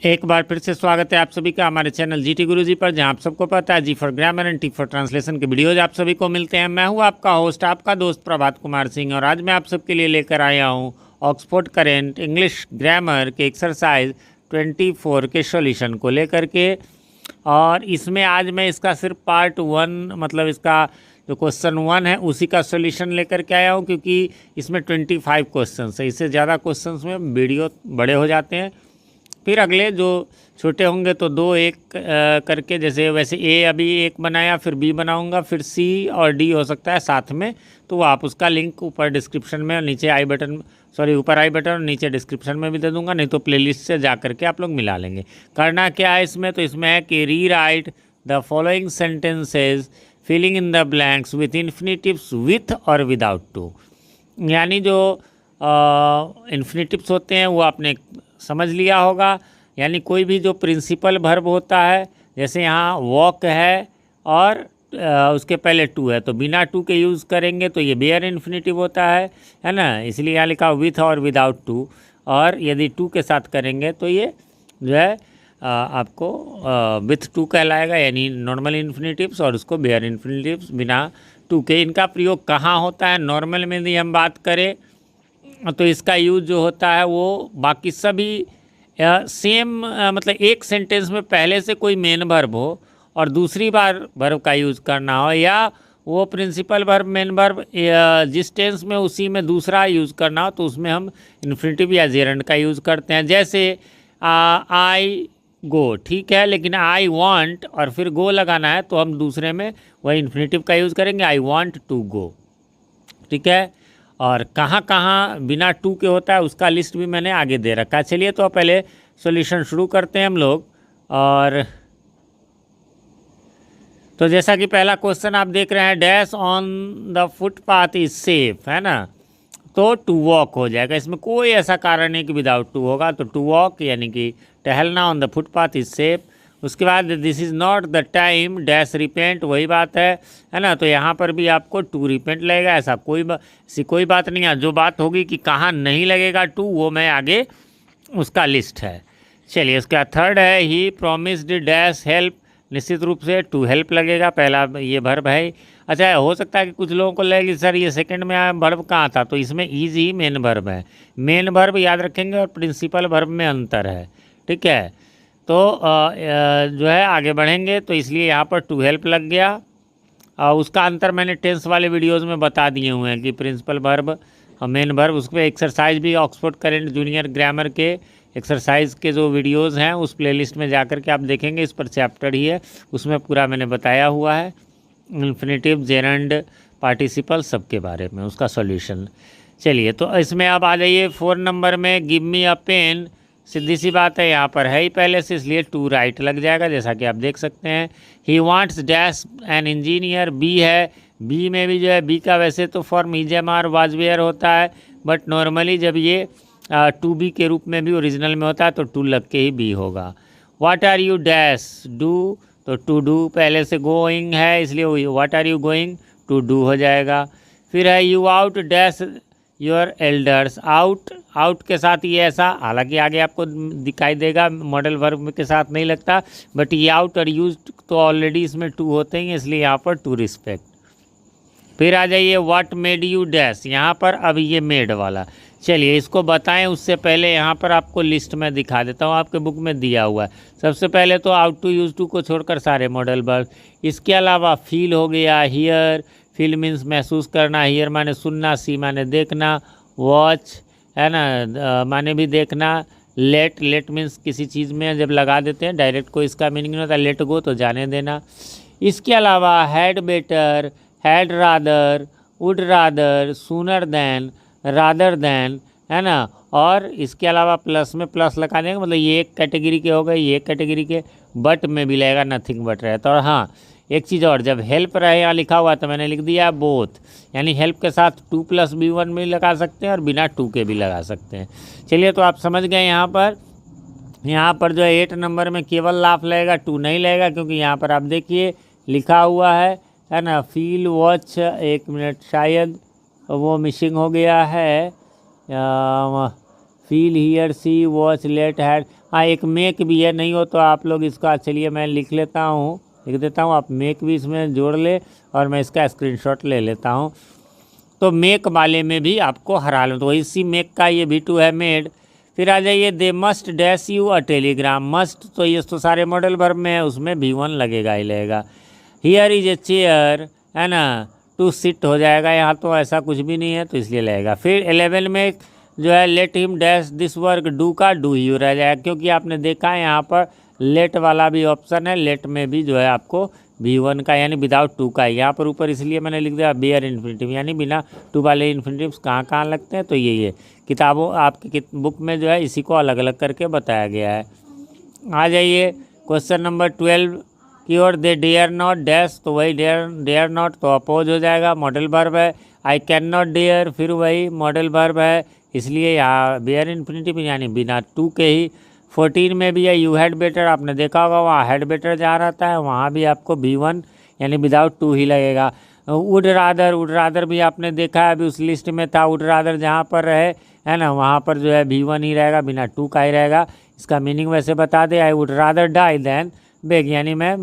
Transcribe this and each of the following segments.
एक बार फिर से स्वागत है आप सभी का हमारे चैनल जीटी गुरुजी पर, जहां आप सबको पता है G for grammar and T for translation के वीडियोज आप सभी को मिलते हैं। मैं हूं आपका होस्ट, आपका दोस्त प्रभात कुमार सिंह, और आज मैं आप सबके लिए लेकर आया हूं ऑक्सफोर्ड करेंट इंग्लिश ग्रामर के एक्सरसाइज 24 के सॉल्यूशन को लेकर के। और इसमें आज मैं इसका सिर्फ पार्ट 1 मतलब इसका जो क्वेश्चन 1 है उसी का सॉल्यूशन लेकर के आया हूँ, क्योंकि इसमें 25 क्वेश्चन है। इससे ज़्यादा क्वेश्चन में वीडियो बड़े हो जाते हैं। फिर अगले जो छोटे होंगे तो 2 एक करके, जैसे वैसे ए अभी एक बनाया, फिर बी बनाऊंगा, फिर सी और डी हो सकता है साथ में। तो आप उसका लिंक ऊपर डिस्क्रिप्शन में और नीचे ऊपर आई बटन और नीचे डिस्क्रिप्शन में भी दे दूंगा, नहीं तो प्लेलिस्ट से जा करके आप लोग मिला लेंगे। करना क्या है इसमें, तो इसमें है कि rewrite the following sentences filling in the blanks with infinitives with और विदाउट टू। यानी जो इन्फिनिटिव्स होते हैं वो आपने समझ लिया होगा। यानी कोई भी जो प्रिंसिपल वर्ब होता है, जैसे यहाँ वॉक है और उसके पहले टू है, तो बिना टू के यूज़ करेंगे तो ये बेयर इन्फिनिटिव होता है ना। इसलिए यहाँ लिखा विथ और विदाउट टू। और यदि टू के साथ करेंगे तो ये जो है आपको विथ टू कहलाएगा, यानी नॉर्मल इन्फिनिटिव्स, और उसको बेयर इन्फिनिटिव्स बिना टू के। इनका प्रयोग कहाँ होता है, नॉर्मल में यदि हम बात करें तो इसका यूज़ जो होता है वो बाकी सभी सेम मतलब एक सेंटेंस में पहले से कोई मेन वर्ब हो और दूसरी बार वर्ब का यूज़ करना हो, या वो प्रिंसिपल वर्ब मेन वर्ब जिस टेंस में उसी में दूसरा यूज़ करना हो, तो उसमें हम इन्फिनिटिव या जेरंड का यूज़ करते हैं। जैसे आई गो, ठीक है, लेकिन आई वांट और फिर गो लगाना है तो हम दूसरे में वही इन्फिनिटिव का यूज़ करेंगे, आई वांट टू गो, ठीक है। और कहाँ कहाँ बिना टू के होता है उसका लिस्ट भी मैंने आगे दे रखा है। चलिए तो पहले सॉल्यूशन शुरू करते हैं हम लोग। और तो जैसा कि पहला क्वेश्चन आप देख रहे हैं, dash on the footpath is safe, है ना, तो टू वॉक हो जाएगा। इसमें कोई ऐसा कारण नहीं कि विदाउट टू होगा, तो टू वॉक यानी कि टहलना on the footpath is safe. उसके बाद this is not the time dash repent, वही बात है ना। तो यहाँ पर भी आपको टू रिपेंट लगेगा, ऐसा कोई बात नहीं है। जो बात होगी कि कहाँ नहीं लगेगा टू, वो मैं आगे उसका लिस्ट है। चलिए, इसका थर्ड है ही प्रॉमिस्ड डैश हेल्प, निश्चित रूप से टू हेल्प लगेगा, पहला ये वर्ब है। अच्छा, हो सकता है कि कुछ लोगों को लगे सर ये सेकंड में वर्ब कहाँ था, तो इसमें इज ही मेन वर्ब है। मेन वर्ब याद रखेंगे और प्रिंसिपल वर्ब में अंतर है, ठीक है। तो जो है आगे बढ़ेंगे, तो इसलिए यहाँ पर टू हेल्प लग गया। उसका अंतर मैंने टेंस वाले वीडियोस में बता दिए हुए हैं कि प्रिंसिपल वर्ब मेन वर्ब। उस पर एक्सरसाइज भी ऑक्सफोर्ड करेंट जूनियर ग्रामर के एक्सरसाइज के जो वीडियोस हैं उस प्लेलिस्ट में जाकर के आप देखेंगे, इस पर चैप्टर ही है, उसमें पूरा मैंने बताया हुआ है इन्फिनिटिव, जेरंड, पार्टिसिपल सबके बारे में, उसका सॉल्यूशन। चलिए, तो इसमें आप आ जाइए 4 नंबर में, गिव मी अ पेन। सीधी सी बात है, यहाँ पर है ही पहले से, इसलिए टू राइट लग जाएगा, जैसा कि आप देख सकते हैं। He wants dash an engineer, B है, बी में भी जो है बी का वैसे तो फॉर्म इजेमार वाजवेयर होता है, बट नॉर्मली जब ये टू बी के रूप में भी ओरिजिनल में होता है तो टू लग के ही बी होगा। What are you dash do, तो टू डू पहले से गोइंग है, इसलिए what are you going to do हो जाएगा। फिर है you out dash your elders, out के साथ ये ऐसा, हालांकि आगे आपको दिखाई देगा मॉडल वर्ब के साथ नहीं लगता, बट ये आउट और यूज तो ऑलरेडी इसमें टू होते हैं, इसलिए यहाँ पर टू रिस्पेक्ट। फिर आ जाइए व्हाट मेड यू डैश, यहाँ पर अब ये मेड वाला। चलिए इसको बताएं, उससे पहले यहाँ पर आपको लिस्ट में दिखा देता हूँ, आपके बुक में दिया हुआ है। सबसे पहले तो आउट टू यूज टू को छोड़कर सारे मॉडल वर्ब। इसके अलावा फील हो गया, हियर, फील मीन्स महसूस करना, हियर माने सुनना, सी माने देखना, वॉच है ना माने भी देखना, लेट मीन्स किसी चीज़ में जब लगा देते हैं डायरेक्ट कोई इसका मीनिंग नहीं होता, लेट गो तो जाने देना। इसके अलावा had better, had rather, would rather, sooner than, rather than, है ना। और इसके अलावा प्लस में प्लस लगा देंगे, मतलब ये एक कैटेगरी के हो गए, ये एक कैटेगरी के, बट में भी लगेगा नथिंग बट रहता। और हाँ, एक चीज़ और, जब हेल्प रहे यहाँ लिखा हुआ तो मैंने लिख दिया बोथ, यानी हेल्प के साथ 2 + B1 भी लगा सकते हैं और बिना 2 के भी लगा सकते हैं। चलिए, तो आप समझ गए। यहाँ पर जो है 8 नंबर में केवल लाफ लगेगा, 2 नहीं लगेगा, क्योंकि यहाँ पर आप देखिए लिखा हुआ है ना, फील, वॉच, 1 मिनट शायद वो मिसिंग हो गया है, feel here see watch late had, हाँ एक मेक भी है, नहीं हो तो आप लोग इसका चलिए मैं लिख लेता हूँ, लिख देता हूँ, आप मेक भी इसमें जोड़ ले और मैं इसका स्क्रीनशॉट ले लेता हूँ। तो मेक वाले में भी आपको हरा लो, तो इसी मेक का ये V2 है मेड। फिर आ जाइए they must dash you a Telegram, must तो ये तो सारे मॉडल वर्ब में है, उसमें V1 लगेगा ही लगेगा। हियर इज ए चेयर है ना, टू सिट हो जाएगा, यहाँ तो ऐसा कुछ भी नहीं है तो इसलिए लगेगा। फिर 11 में जो है let him dash this work, do का डू ही रह जाएगा, क्योंकि आपने देखा है यहाँ पर लेट वाला भी ऑप्शन है, लेट में भी जो है आपको V1 का यानी विदाउट टू का, यहाँ पर ऊपर इसलिए मैंने लिख दिया बेयर इन्फिनिटिव, यानी बिना टू वाले इन्फिनिटिव्स कहाँ कहाँ लगते हैं, तो ये किताबों आपकी बुक में जो है इसी को अलग अलग करके बताया गया है। आ जाइए क्वेश्चन नंबर 12 की ओर, दे डेयर नॉट डैश, तो वही डेयर नॉट तो अपोज हो जाएगा, मॉडल वर्ब है। आई कैन नॉट डेयर, फिर वही मॉडल वर्ब है, इसलिए यहाँ बेयर इन्फिनिटिव यानी बिना टू के ही। 14 में भी है यू हैड बेटर, आपने देखा होगा वहाँ हैड बेटर जहाँ रहता है वहाँ भी आपको V1 यानी विदाउट टू ही लगेगा। वुड रादर भी आपने देखा है, अभी उस लिस्ट में था वुड रादर जहाँ पर रहे है ना, वहाँ पर जो है V1 ही रहेगा, बिना टू का ही रहेगा। इसका मीनिंग वैसे बता दे, I would rather die than beg, यानी मैं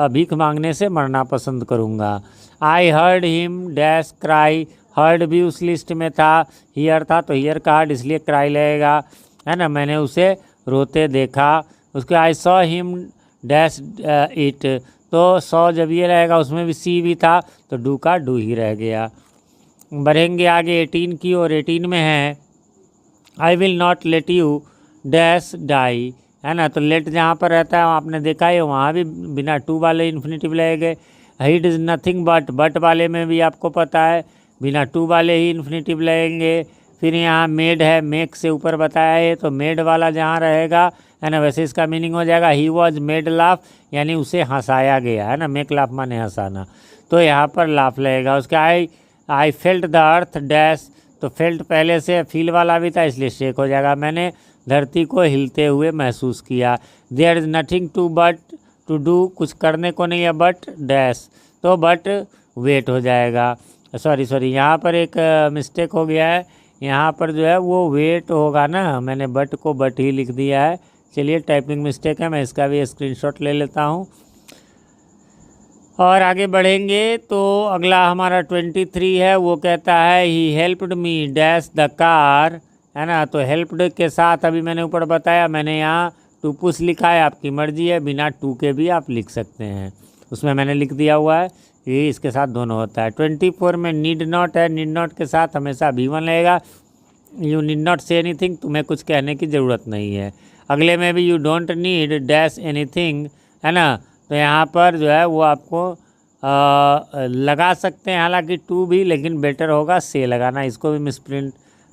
भीख मांगने से मरना पसंद करूँगा। I heard him dash cry, heard भी उस लिस्ट में था, हियर था तो हियर का हर्ड इसलिए क्राई लगेगा है ना, मैंने उसे रोते देखा। उसके I saw him dash it, तो सॉ जब ये रहेगा उसमें भी सी भी था तो डू का डू ही रह गया। बढ़ेंगे आगे 18 की और 18 में है I will not let you dash die है ना, तो लेट जहाँ पर रहता है आपने देखा है वहाँ भी बिना टू वाले इन्फिनिटिव लगेंगे। हिट इज़ नथिंग बट वाले में भी आपको पता है बिना टू वाले ही इन्फिनिटिव लगेंगे। फिर यहाँ मेड है, मेक से ऊपर बताया है तो मेड वाला जहाँ रहेगा है ना, वैसे इसका मीनिंग हो जाएगा ही वॉज मेड लाफ, यानी उसे हंसाया गया है ना, मेक लाफ माने हंसाना, तो यहाँ पर लाफ लगेगा। उसका I felt the earth dash, तो फेल्ट पहले से फील वाला भी था इसलिए शेक हो जाएगा, मैंने धरती को हिलते हुए महसूस किया। There is nothing to but to do, कुछ करने को नहीं है बट डैश, तो बट वेट हो जाएगा। सॉरी यहाँ पर एक मिस्टेक हो गया है, यहाँ पर जो है वो वेट होगा ना, मैंने बट को बट ही लिख दिया है, चलिए टाइपिंग मिस्टेक है, मैं इसका भी स्क्रीनशॉट ले लेता हूँ। और आगे बढ़ेंगे तो अगला हमारा 23 है, वो कहता है he helped me dash the car है ना, तो हेल्प्ड के साथ अभी मैंने ऊपर बताया, मैंने यहाँ टू पुश लिखा है, आपकी मर्जी है, बिना टू के भी आप लिख सकते हैं, उसमें मैंने लिख दिया हुआ है, ये इसके साथ दोनों होता है। 24 में नीड नॉट है, नीड नॉट के साथ हमेशा V1 लगेगा, you need not say anything, तुम्हें कुछ कहने की ज़रूरत नहीं है। अगले में भी you don't need dash anything है ना, तो यहाँ पर जो है वो आपको लगा सकते हैं, हालांकि टू भी, लेकिन बेटर होगा से लगाना, इसको भी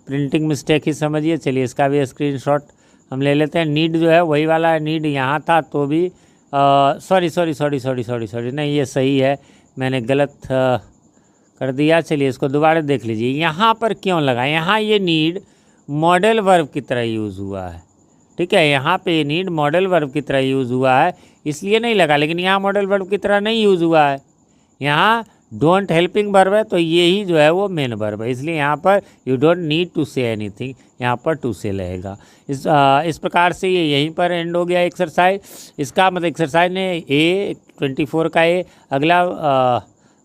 प्रिंटिंग मिस्टेक ही समझिए। चलिए इसका भी स्क्रीनशॉट हम ले लेते हैं। नीड जो है वही वाला है, नीड यहाँ था तो भी सॉरी नहीं ये सही है, मैंने गलत कर दिया। चलिए इसको दोबारा देख लीजिए, यहाँ पर क्यों लगा, यहाँ ये नीड मॉडल वर्ब की तरह यूज़ हुआ है, ठीक है, यहाँ पे ये नीड मॉडल वर्ब की तरह यूज़ हुआ है इसलिए नहीं लगा, लेकिन यहाँ मॉडल वर्ब की तरह नहीं यूज़ हुआ है, यहाँ डोंट हेल्पिंग वर्ब है तो ये ही जो है वो मेन वर्ब है, इसलिए यहाँ पर you don't need to say anything, यहाँ पर टू से लगेगा। इस प्रकार से ये यहीं पर एंड हो गया एक्सरसाइज। इसका मतलब एक्सरसाइज ने A24 का अगला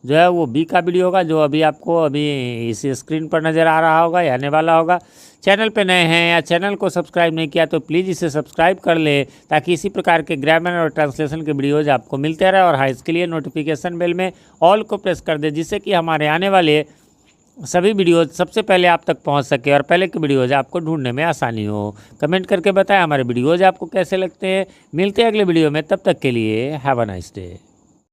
जो है वो B का वीडियो होगा, जो अभी आपको अभी इस स्क्रीन पर नज़र आ रहा होगा या आने वाला होगा। चैनल पे नए हैं या चैनल को सब्सक्राइब नहीं किया तो प्लीज़ इसे सब्सक्राइब कर ले, ताकि इसी प्रकार के ग्रामर और ट्रांसलेशन के वीडियोज़ आपको मिलते रहे। और हाँ, इसके लिए नोटिफिकेशन बेल में ऑल को प्रेस कर दे, जिससे कि हमारे आने वाले सभी वीडियोज़ सबसे पहले आप तक पहुंच सके और पहले के वीडियोज़ आपको ढूंढने में आसानी हो। कमेंट करके बताएं हमारे वीडियोज़ आपको कैसे लगते हैं। मिलते हैं अगले वीडियो में, तब तक के लिए हैव अ नाइस डे।